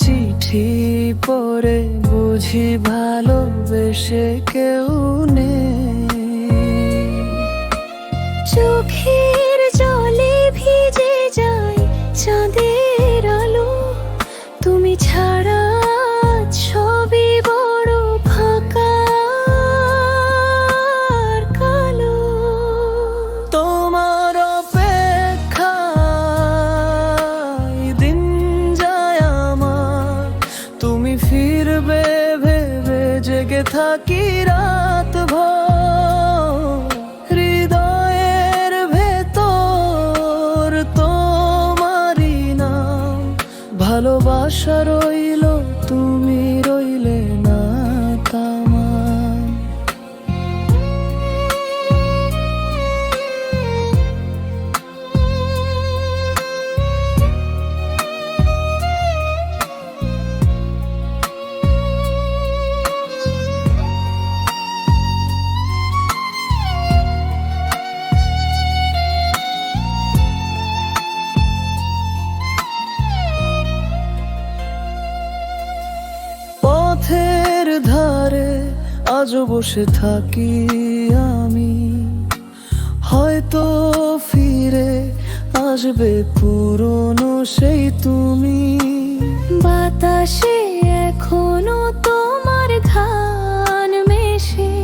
চিঠি পড়ে বুঝি ভালোবেসে কেউ নেই। চোখের জলে ভিজে যায় চাঁদের আলো, তুমি ছাড়া ছবি বড় ফাঁকা আর কালো। তোমার অপেক্ষায় দিন যায় আমার, তুমি ফিরবে ভেবে জেগে থাকি রাত ভর। হৃদয়ের ভেতর তোমারই নাম, ভালোবাসা রইল তুমি রইলে না তামাম। পথের ধারে আজও বসে থাকি আমি, হয়তো ফিরে আসবে পুরনো সেই তুমি। বাতাসে এখনো তোমার ঘ্রাণ মেশে,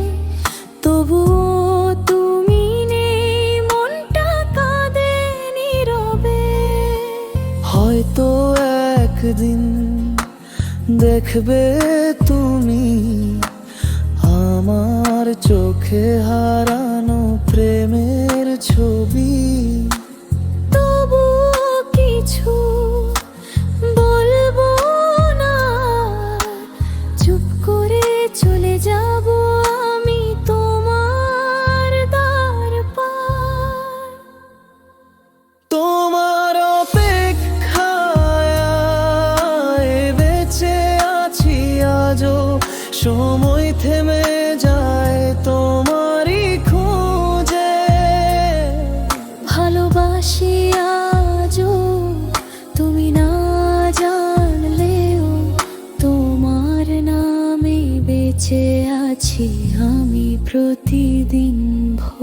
তবুও তুমি নেই, মনটা কাঁদে নীরবে। হয়তো একদিন দেখবে তুমি আমার চোখে হারানো প্রেমের ছবি। তবুও কিছু বলবো না, চুপ করে চলে যাব আমি তোমার দ্বার পার। তোমার অপেক্ষায় বেঁচে আছি আজও, সময় থেমে যায় তোমারই খোঁজে। ভালোবাসি আজও, তুমি না জানলেও তোমার নামে বেঁচে আছি আমি প্রতিদিন ভোর।